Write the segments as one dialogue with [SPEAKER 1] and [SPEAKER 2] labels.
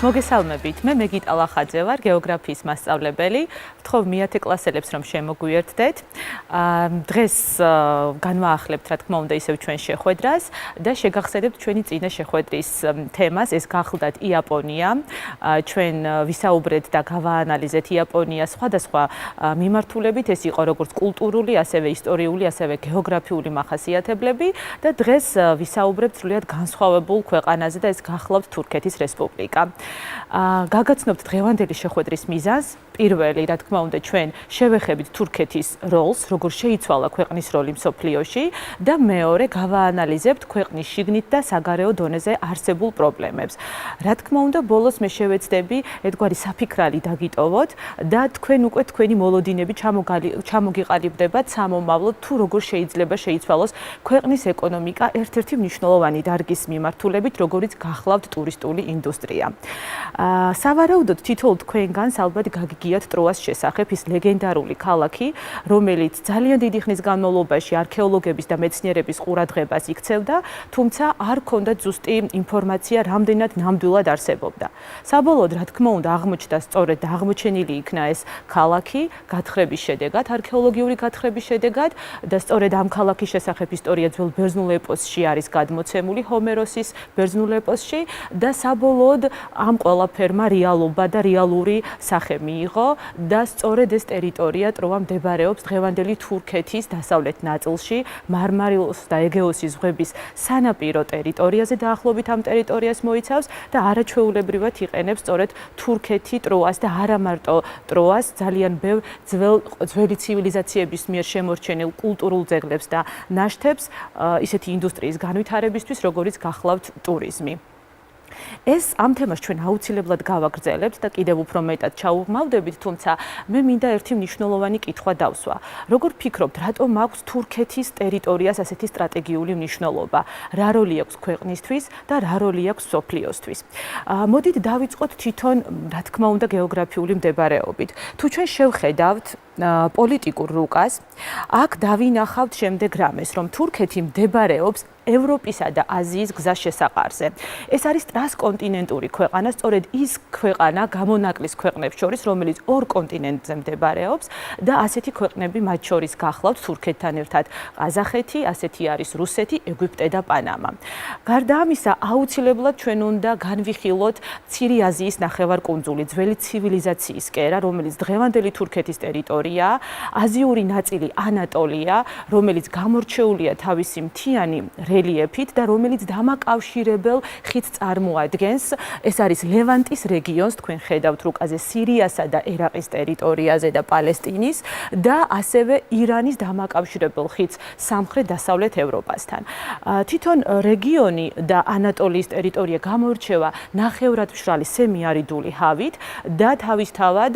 [SPEAKER 1] მოგესალმებით, მე მეგიტა ლახაძე ვარ, გეოგრაფიის მასწავლებელი. ვთხოვ მე-10 კლასელებს რომ შემოგვიერთდეთ. დღეს განვაახლებთ, რა თქმა უნდა, ისევ ჩვენ შეხვედრას და შეგახსენებთ ჩვენი წინა შეხვედრის თემას, ეს გახლდათ იაპონია. ჩვენ ვისაუბრეთ და გავაანალიზეთ იაპონიას სხვადასხვა მიმართულებით, ეს იყო როგორც კულტურული, ასევე ისტორიული, ასევე გეოგრაფიული მახასიათებლები და დღეს ვისაუბრებთ სრულიად განსხვავებულ ქვეყანაზე და ეს გახლავთ თურქეთის რესპუბლიკა. გაგაცნობთ დღევანდელი შეხვედრის მიზანს. პირველი, რა თქმა უნდა, ჩვენ შევეხებით თურქეთის როლს, როგორ შეიცვალა ქვეყნის როლი მსოფლიოში და მეორე, გავაანალიზებთ ქვეყნის შიგნით და საგარეო დონეზე არსებულ პრობლემებს. რა თქმა უნდა, ბოლოს მე შევეცდები ერთგვარი საფიქრალი დაგიტოვოთ და თქვენ უკვე თქვენი მოლოდინები ჩამოგიყალიბდებათ სამომავლოდ თუ როგორ შეიძლება შეიცვალოს ქვეყნის ეკონომიკა ერთ-ერთი მნიშვნელოვანი დარგის მიმართულებით, როგორიც გახლავთ ტურისტული ინდუსტრია. სავარაუდოდ თითოეულ თქვენგანს ალბათ გაგიგიათ ტროას შესახებ, ის ლეგენდარული ქალაქი, რომელიც ძალიან დიდი ხნის განმავლობაში არქეოლოგების და მეცნიერების ყურადღებას იქცევდა, თუმცა არ ჰქონდა ზუსტი ინფორმაცია, რამდენად ნამდვილად არსებობდა. საბოლოოდ, რა თქმა უნდა, აღმოჩნდა სწორედ და აღმოჩენილი იქნა ეს ქალაქი გათხრების შედეგად, არქეოლოგიური გათხრების შედეგად და სწორედ ამ ქალაქის შესახებ ისტორია ძველ ბერძნულ ეპოსში არის გადმოცემული, ჰომეროსის ბერძნულ ეპოსში და საბოლოოდ ამ ყველაფერმა რეალობა და რეალური სახე მიიღო და სწორედ ეს ტერიტორია ტროა მდებარეობს დღევანდელი თურქეთის დასავლეთ ნაწილში, მარმარილოს და ეგეოსის ზღვების სანაპირო ტერიტორიაზე დაახლოებით ამ ტერიტორიას მოიცავს და არაჩვეულებრივად იყენებს სწორედ თურქეთი ტროას და არა მარტო ტროას, ძალიან ბევრ ძველი ცივილიზაციების მიერ შემორჩენილ კულტურულ ძეგლებს და ნაშთებს ისეთი ინდუსტრიის განვითარებისთვის, როგორიც გახლავთ ტურიზმი. ეს ამ თემას ჩვენ აუცილებლად გავაგრძელებთ და კიდევ უფრო მეტად ჩაუღმავდებით, თუმცა მე მინდა ერთი მნიშვნელოვანი კითხვა დავსვა. როგორ ფიქრობთ, რატომ აქვს თურქეთის ტერიტორიას ასეთი სტრატეგიული მნიშვნელობა? რა როლი აქვს ქვეყნისთვის და რა როლი აქვს მსოფლიოსთვის? მოდით დავიწყოთ თვითონ, რა თქმა უნდა, გეოგრაფიული მდებარეობით. თუ ჩვენ შევხედავთ პოლიტიკურ რუკას, აქ დავინახავთ შემდეგ რამეს, რომ თურქეთი მდებარეობს ევროპისა და აზიის გზას შესაყარზე. ეს არის ტრანსკონტინენტური ქვეყანა, სწორედ ის ქვეყანა გამონაკლის ქვეყნებს შორის, რომელიც ორ კონტინენტზე მდებარეობს და ასეთი ქვეყნები მათ შორის გახლავთ თურქეთთან ერთად ყაზახეთი, ასეთი არის რუსეთი, ეგვიპტე და პანამა. გარდა ამისა, აუცილებლად ჩვენ უნდა განვიხილოთ მცირე აზიის ნახევარკუნძული, ძველი ცივილიზაციის კერა, რომელიც დღევანდელი თურქეთის ტერიტორიაა, აზიური ნაწილი ანატოლია, რომელიც გამორჩეულია თავისი მთიანი რელიეფით და რომელიც დამაკავშირებელ ხიდს წარმოადგენს. ეს არის ლევანტის რეგიონს, თქვენ ხედავთ რუკაზე, სირიასა და ერაყის ტერიტორიაზე და პალესტინის და ასევე ირანის დამაკავშირებელ ხიდს სამხრეთ-დასავლეთ ევროპასთან. თვითონ რეგიონი და ანატოლიის ტერიტორია გამოირჩევა ნახევრად მშრალი სემიარიდული ჰავით და თავისთავად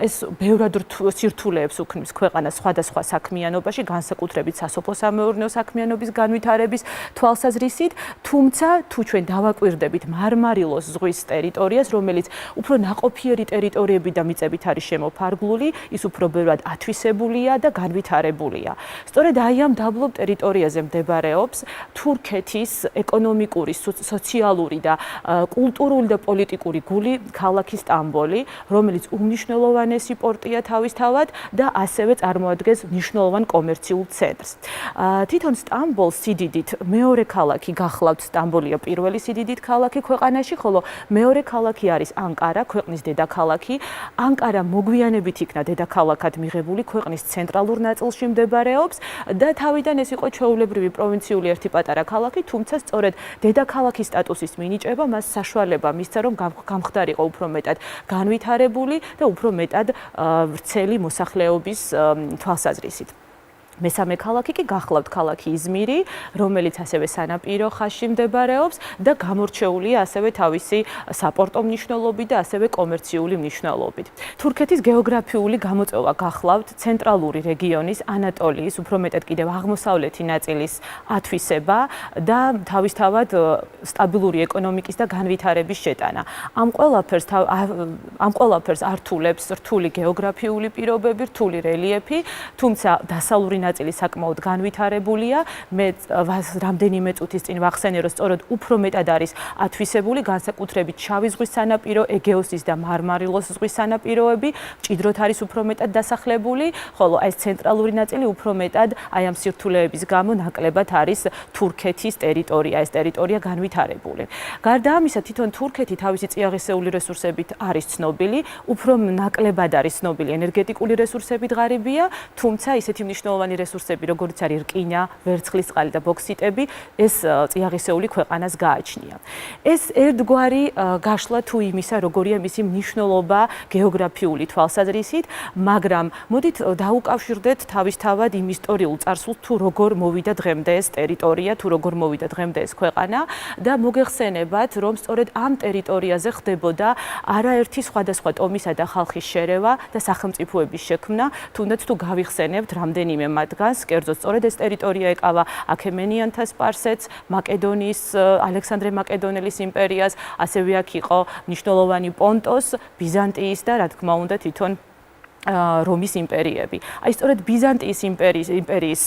[SPEAKER 1] ეს ბევრად სირთულეებს უქმნის ქვეყანას სხვადასხვა საქმიანობაში, განსაკუთრებით სასოფლო-სამეურნეო საქმიანობის განვითარების თვალსაზრისით, თუმცა თუ ჩვენ დავაკვირდებით მარმარილოს ზღვის ტერიტორიას, რომელიც უფრო ნაყოფიერი ტერიტორიები და მიწებით არის შემოფარგლული, ის უფრო ბევრად ათვისებულია და განვითარებულია. სწორედ აი ამ დაბლობ ტერიტორიაზე მდებარეობს თურქეთის ეკონომიკური, სოციალური და კულტურული და პოლიტიკური გული ქალაქი სტამბოლი, რომელიც უმნიშვნელოვანესი პორტია თავისთავად და ასევე წარმოადგენს მნიშვნელოვან კომერციულ ცენტრს. თვითონ სტამბოლს სიდიდით მეორე ქალაქი გახლავთ, სტამბოლია პირველი სიდიდით ქალაქი ქვეყანაში, ხოლო მეორე ქალაქი არის ანკარა, ქვეყნის დედაქალაქი. ანკარა მოგვიანებით იქნა დედაქალაქად მიღებული, ქვეყნის ცენტრალურ ნაწილში მდებარეობს და თავიდან ეს იყო ჩვეულებრივი პროვინციული ერთი პატარა ქალაქი, თუმცა სწორედ დედაქალაქის სტატუსის მინიჭება მას საშუალება მისცა, რომ გამხდარიყო უფრო მეტად განვითარებული და უფრო მეტად ვრცელი მოსახლეობის თვალსაზრისით. მესამე ქალაქი კი გახლავთ ქალაქი იზმირი, რომელიც ასევე სანაპირო ხაზში მდებარეობს და გამორჩეულია ასევე თავისი საპორტო მნიშვნელობით და ასევე კომერციული მნიშვნელობით. თურქეთის გეოგრაფიული გამოწვევა გახლავთ ცენტრალური რეგიონის ანატოლიის, უფრო მეტად კიდევ აღმოსავლეთი ნაწილის ათვისება და თავისთავად სტაბილური ეკონომიკის და განვითარების შეტანა. ამ ყველაფერს ართულებს რთული გეოგრაფიული პირობები, რთული რელიეფი, თუმცა დასავლური ნაწილი საკმაოდ განვითარებულია. მე რამდენიმე წუთის წინ ვახსენე, რომ სწორედ უფრო მეტად არის ათვისებული განსაკუთრებით შავი ზღვის სანაპირო, ეგეოსის და მარმარილოს ზღვის სანაპიროები, მჭიდროდ არის უფრო მეტად დასახლებული, ხოლო ეს ცენტრალური ნაწილი უფრო მეტად აი ამ სირთულეების გამო ნაკლებად არის თურქეთის ტერიტორია, ეს ტერიტორია განვითარებული. გარდა ამისა, თვითონ თურქეთი თავისი წიაღისეული რესურსებით არის ცნობილი, უფრო ნაკლებად არის ცნობილი ენერგეტიკული რესურსებით ღარიბია, თუმცა ისეთი მნიშვნელოვანი რესურსები, როგორც არის რკინა, ვერცხლისწყალი და ბოქსიტები, ეს წიაღისეული ქვეყანას გააჩნია. ეს ერთგვარი გაშლა თუ იმისა, როგორია მისი მნიშვნელობა გეოგრაფიული თვალსაზრისით, მაგრამ მოდით დაუკავშირდეთ თავისთავად იმ ისტორიულ წარსულს, თუ როგორ მოვიდა დღემდე ეს ტერიტორია, თუ როგორ მოვიდა დღემდე ეს ქვეყანა და მოგეხსენებათ, რომ სწორედ ამ ტერიტორიაზე ხდებოდა არაერთი სხვადასხვა ტომისა და ხალხის შერევა და სახელმწიფოების შექმნა, თუნდაც თუ გავიხსენებთ რამდენიმე მათგანს, კერძოდ სწორედ ეს ტერიტორია ეკავა აქემენიანთა სპარსეთს, მაკედონიის ალექსანდრე მაკედონელის იმპერიას, ასევე აქ იყო მნიშვნელოვანი პონტოს, ბიზანტიის და რა თქმა უნდა თვითონ რომის იმპერიები. აი სწორედ ბიზანტიის იმპერიის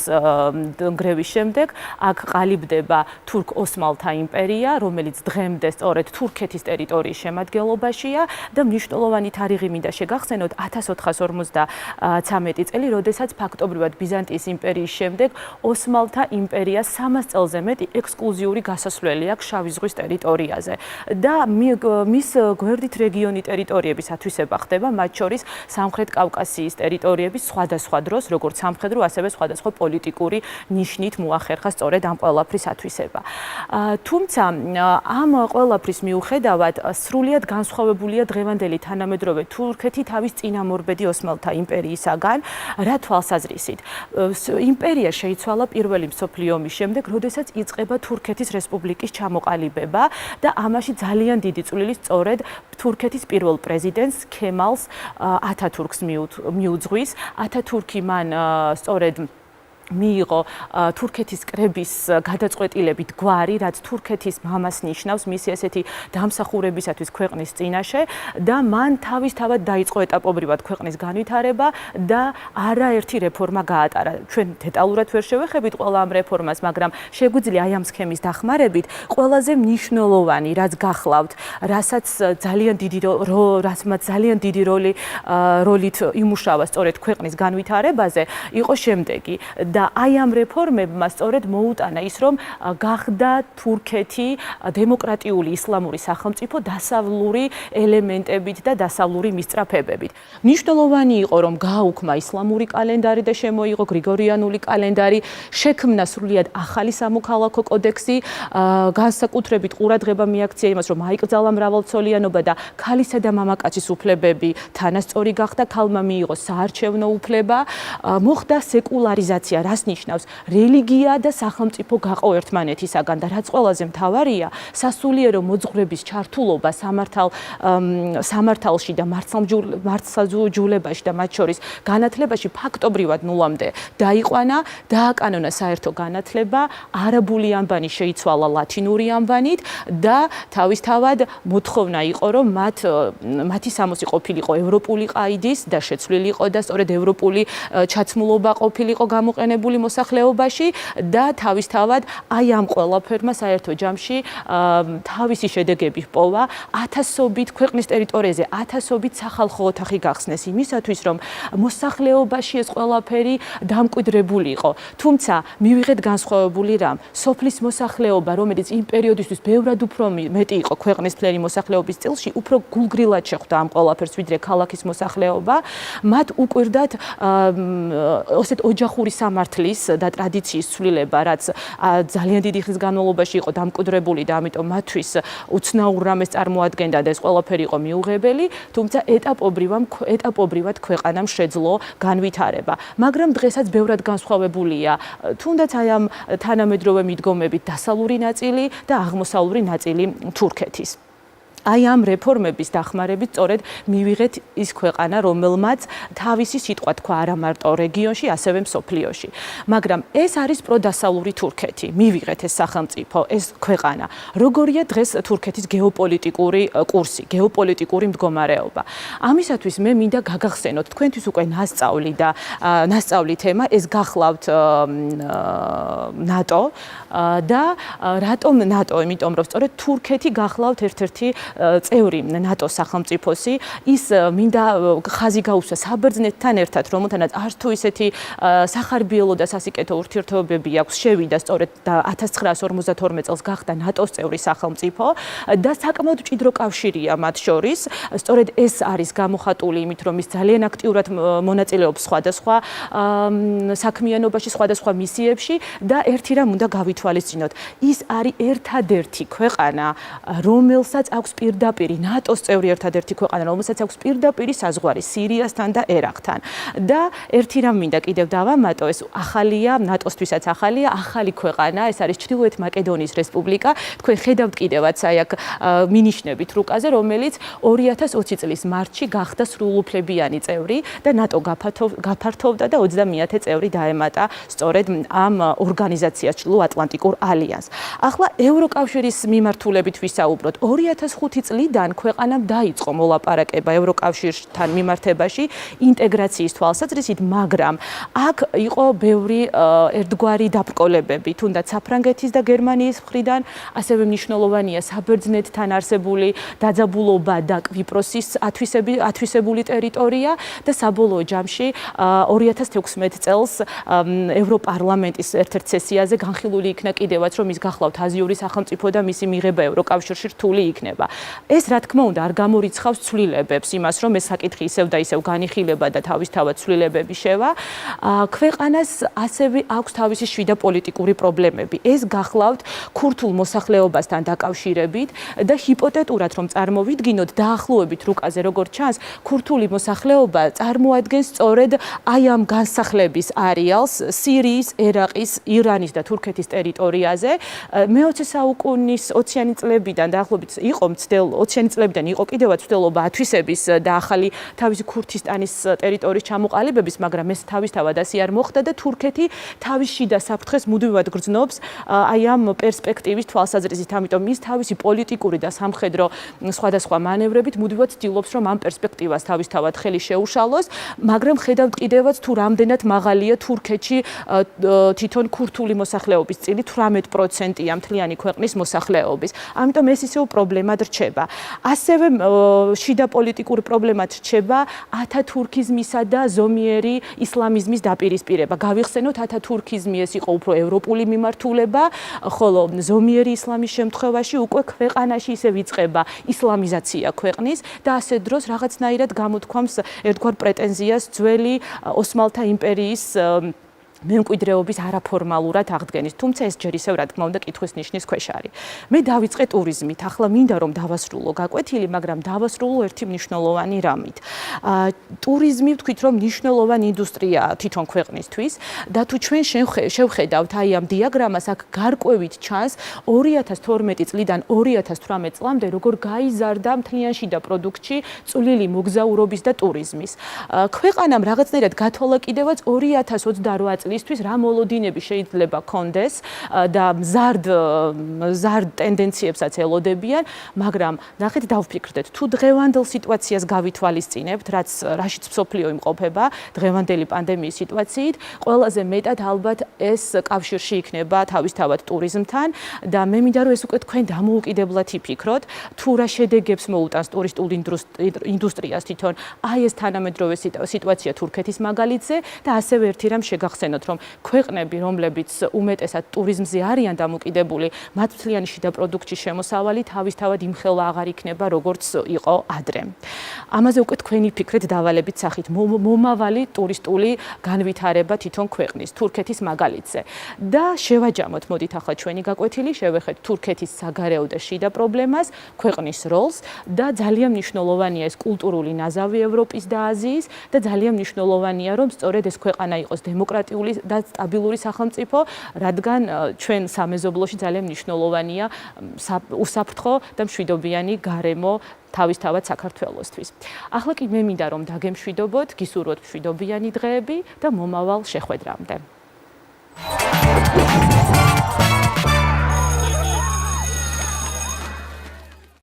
[SPEAKER 1] ნგრევის შემდეგ აქ ყალიბდება თურქ-ოსმალთა იმპერია, რომელიც დღემდე სწორედ თურქეთის ტერიტორიის შემადგენლობაშია და მნიშვნელოვანი თარიღი მინდა შეგახსენოთ 1453 წელი, როდესაც ფაქტობრივად ბიზანტიის იმპერიის შემდეგ ოსმალთა იმპერიას 300 წელზე მეტი ექსკლუზიური გასასვლელი აქვს შავი ზღვის ტერიტორიაზე და მის გვერდით რეგიონი ტერიტორიების ათვისება ხდება, მათ შორის სამხრეთ კავკასიის ტერიტორიების სხვადასხვა დროს, როგორც სამხედრო, ასევე სხვადასხვა პოლიტიკური ნიშნით მოახერხა სწორედ ამ ყველაფრის ათვისება. თუმცა ამ ყველაფრის მიუხედავად სრულიად განსხვავებულია დღევანდელი თანამედროვე თურქეთი თავის წინამორბედი ოსმალთა იმპერიისაგან, რა თვალსაზრისით. იმპერია შეიცვალა პირველი მსოფლიო ომის შემდეგ, როდესაც იწყება თურქეთის რესპუბლიკის ჩამოყალიბება და ამაში ძალიან დიდი წვლილი სწორედ თურქეთის პირველ პრეზიდენტს ქემალს ათათურქს მიუძღვის. ათათურქი მან სწორედ მიიღო თურქეთის კრების გადაწყვეტილებით გვარი, რაც თურქეთის მამას ნიშნავს მისი ესეთი დამსახურებისათვის ქვეყნის წინაშე და მან თავისთავად დაიწყო ეტაპობრივად ქვეყნის განვითარება და არაერთი რეფორმა გაატარა. ჩვენ დეტალურად ვერ შევეხებით ყველა ამ რეფორმას, მაგრამ შეგვიძლია აი ამ სქემის დახმარებით ყველაზე მნიშვნელოვანი, რაც გახლავთ, რასაც ძალიან დიდი როლით იმუშავა სწორედ ქვეყნის განვითარებაზე, იყო შემდეგი და აი ამ რეფორმებმა სწორედ მოუტანა ის, რომ გახდა თურქეთი დემოკრატიული ისლამური სახელმწიფო დასავლური ელემენტებით და დასავლური მისწრაფებებით. მნიშვნელოვანი იყო, რომ გააუქმა ისლამური კალენდარი და შემოიღო გრიგორიანული კალენდარი, შექმნა სრულიად ახალი სამოქალაქო კოდექსი, განსაკუთრებით ყურადღება მიაქცია იმას, რომ აიკრძალა მრავალცოლიანობა და ქალისა და მამაკაცის უფლებები თანასწორი გახდა, ქალმა მიიღო საარჩევნო უფლება, მოხდა სეკულარიზაცია, რას ნიშნავს რელიგია და სახელმწიფო გაყო ერთმანეთისაგან და რაც ყველაზე მთავარია, სასულიერო მოძღვრების ჩართულობა სამართალში და მართლმსაჯულებაში და მათ შორის განათლებაში ფაქტობრივად ნულამდე დაიყვანა, დააკანონა საერთო განათლება, არაბული ანბანი შეიცვალა ლათინური ანბანით და თავისთავად მოთხოვნა იყო, რომ მათი სამოსი ყოფილიყო ევროპული ყაიდის და შეცვლილიყო და სწორედ ევროპული ჩაცმულობა ყოფილიყო გამოყენებული მოსახლეობაში და თავისთავად აი ამ ყველაფერმა საერთო ჯამში თავისი შედეგები ჰპოვა. ათასობით ქვეყნის ტერიტორიაზე ათასობით სახალხო ოთახი გახსნეს იმისათვის, რომ მოსახლეობაში ეს ყველაფერი დამკვიდრებული იყო. თუმცა მივიღეთ განსხვავებული რამ. სოფლის მოსახლეობა, რომელიც იმ პერიოდისთვის ბევრად უფრო მეტი იყო ქვეყნის მთლიანი მოსახლეობის წილში, უფრო გულგრილად შეხვდა ამ ყველაფერს, ვიდრე ქალაქის მოსახლეობა. მათ უკვირდათ ასეთ ოჯახური სამართლის და ტრადიციის ცვლილება, რაც ძალიან დიდი ხნის განმავლობაში იყო დამკვიდრებული და ამიტომ მათთვის უცნაურ რამეს წარმოადგენდა და ეს ყველაფერი იყო მიუღებელი, თუმცა ეტაპობრივად ქვეყანამ შეძლო განვითარება. მაგრამ დღესაც ბევრად განსხვავებულია, თუნდაც აი ამ თანამედროვე მიდგომებით დასავლური ნაწილი და აღმოსავლური ნაწილი თურქეთის. აი ამ რეფორმების დახმარებით სწორედ მივიღეთ ის ქვეყანა, რომელმაც თავისი სიტყვა თქვა არა მარტო რეგიონში, ასევე მსოფლიოში. მაგრამ ეს არის პროდასავლური თურქეთი. მივიღეთ ეს სახელმწიფო, ეს ქვეყანა. როგორია დღეს თურქეთის გეოპოლიტიკური კურსი, გეოპოლიტიკური მდგომარეობა. ამისათვის მე მინდა გაგახსენოთ თქვენთვის უკვე ნასწავლი თემა, ეს გახლავთ ნატო და რატომ ნატო? იმიტომ რომ სწორედ თურქეთი გახლავთ ერთ-ერთი წევრი ნატოს სახელმწიფოსი, ის მინდა ხაზი გაუსვა საბერძნეთთან ერთად, რომელთანაც არც თუ ისეთი სახარბიელო და სასიკეთო ურთიერთობები აქვს, შევიდა სწორედ 1952 წელს გახდა ნატოს წევრი სახელმწიფო და საკმაოდ მჭიდრო კავშირია მათ შორის. სწორედ ეს არის გამოხატული იმით, რომ ის ძალიან აქტიურად მონაწილეობს სხვადასხვა საქმიანობაში, სხვადასხვა მისიებში და ერთი რამ უნდა გავითვალისწინოთ. ის არის ერთადერთი ქვეყანა, რომელსაც აქვს პირდაპირი ნატოს წევრი ერთადერთი ქვეყანა, რომელსაც აქვს პირდაპირი საზღვარი სირიასთან და ერაყთან. და ერთი რამ მინდა კიდევ დავამატო, ეს ახალია, ნატოსთვისაც ახალია, ახალი ქვეყანა, ეს არის ჩრდილოეთ მაკედონიის რესპუბლიკა. თქვენ ხედავთ კიდევაც აი აქ მინიშნებით რუკაზე, რომელიც 2020 წლის მარტში გახდა სრულუფლებიანი წევრი და ნატო გაფართოვდა და 21 წევრი დაემატა სწორედ ამ ორგანიზაციას, ჩრდილო-ატლანტიკურ ალიანსს. ახლა ევროკავშირის მიმართულებით ვისაუბროთ. 2005 წლიდან ქვეყანამ დაიწყო მოლაპარაკება ევროკავშირთან მიმართებაში ინტეგრაციის თვალსაზრისით, მაგრამ აქ იყო ბევრი ერთგვარი დაბრკოლებები, თუნდაც საფრანგეთის და გერმანიის მხრიდან, ასევე მნიშვნელოვანია საბერძნეთთან არსებული დაძაბულობა და კვიპროსის ათვისებული ტერიტორია და საბოლოო ჯამში 2016 წელს ევროპარლამენტის ერთ-ერთ სესიაზე განხილული იქნა კიდევაც, რომ ის გახლავთ აზიური სახელმწიფო და მისი მიღება ევროკავშირში რთული იქნება. ეს რა თქმა უნდა არ გამორიცხავს ცვლილებებს, იმას რომ ეს საკითხი ისევ და ისევ განიხილება და თავისთავად ცვლილებები შევა. ქვეყანას ასევე აქვს თავისი შიდა პოლიტიკური პრობლემები. ეს გახლავთ ქურთულ მოსახლეობასთან დაკავშირებით და ჰიპოთეტურად რომ წარმოვიდგინოთ დაახლოებით რუკაზე როგორც ჩანს, ქურთული მოსახლეობა წარმოადგენს სწორედ აი ამ განსახლების არეალს სირიის, ერაყის, ირანის და თურქეთის ტერიტორიაზე. მე-20 საუკუნის 20-იანი წლებიდან დაახლოებით იყო 20-იანი წლებიდან იყო კიდევაც მცდელობა ათვისების და ახალი თავისი ქურთისტანის ტერიტორიის ჩამოყალიბების, მაგრამ ეს თავისთავად ასე არ მოხდა და თურქეთი თავის შიდა საფრთხეს მუდმივად გრძნობს აი ამ პერსპექტივის თვალსაზრისით, ამიტომ ის თავისი პოლიტიკური და სამხედრო სხვადასხვა მანევრებით მუდმივად ცდილობს, რომ ამ პერსპექტივას თავისთავად ხელი შეუშალოს, მაგრამ ხედავთ კიდევაც თუ რამდენად მაღალია თურქეთში თვითონ ქურთული მოსახლეობის წილი 18%-ია მთლიანი ქვეყნის მოსახლეობის. ამიტომ ეს ისევ პრობლემად რჩება. ასევე შიდა პოლიტიკური პრობლემად რჩება ათათურქიზმისა და ზომიერი ისლამიზმის დაპირისპირება. გავიხსენოთ, ათათურქიზმი ეს იყო უფრო ევროპული მიმართულება, ხოლო ზომიერი ისლამის შემთხვევაში უკვე ქვეყანაში ისე ვიწყება ისლამიზაცია ქვეყნის და ასე დროს რაღაცნაირად გამოთქვამს ერთგვარ პრეტენზიას ძველი ოსმალთა იმპერიის მემკვიდრეობის არაფორმალურად აღდგენის, თუმცა ეს ჯერ ისევ რა თქმა უნდა კითხვის ნიშნის ქვეშ არის. მე დავიწყე ტურიზმით. ახლა მინდა რომ დავასრულო გაკვეთილი, მაგრამ დავასრულო ერთი მნიშვნელოვანი რამით. ტურიზმი ვთქვით რომ მნიშვნელოვანი ინდუსტრიაა თვითონ ქვეყნისთვის და თუ ჩვენ შევხედავთ აი ამ დიაგრამას, აქ გარკვევით ჩანს 2012 წლიდან 2018 წლამდე როგორ გაიზარდა მთლიანში და პროდუქტში წვლილი მოგზაურობის და ტურიზმის. ქვეყანამ რაღაცნაირად გათვალა კიდევაც 2028 წლისთვის რა მოლოდინები შეიძლება კონდეს და მზარდ ტენდენციებსაც ელოდებიან, მაგრამ ნახეთ დავფიქრდეთ, თუ დღევანდელ სიტუაციას გავითვალისწინებთ, რაშიც მსოფლიო იმყოფება დღევანდელი პანდემიის სიტუაციით, ყველაზე მეტად ალბათ ეს კავშირში იქნება თავისთავად ტურიზმთან და მე მინდა რომ ეს უკვე თქვენ დამოუკიდებლად იფიქროთ, თუ რა შედეგებს მოუტანს ტურისტულ ინდუსტრიას თვითონ აი ეს თანამედროვე სიტუაცია თურქეთის მაგალითზე და ასევე ერთი რამ შეგახსენოთ, რომ ქვეყნები, რომლებიც უმეტესად ტურიზმზე არიან დამოკიდებული, მათ მთლიანი შიდა პროდუქტში შემოსავალი თავისთავად იმხელა აღარ იქნება, როგორც იყო ადრე. ამაზე უკვე თქვენი ფიქრით დავალებით სახით მომავალი ტურისტული განვითარება თვითონ ქვეყნის, თურქეთის მაგალითზე. და შევაჯამოთ, მოდით ახლა ჩვენი გაკვეთილი, შევეხეთ თურქეთის საგარეო და შიდა პრობლემას, ქვეყნის როლს და ძალიან მნიშვნელოვანია ეს კულტურული ნაზავი ევროპის და აზიის და ძალიან მნიშვნელოვანია, რომ სწორედ ეს ქვეყანა იყოს დემოკრატიული და სტაბილური სახელმწიფო, რადგან ჩვენ სამეზობლოში ძალიან მნიშვნელოვანია უსაფრთხო და მშვიდობიანი გარემო თავისთავად საქართველოსთვის. ახლა კი მე მინდა რომ დაგემშვიდობოთ, გისურვოთ მშვიდობიანი დღეები და მომავალ შეხვედრამდე.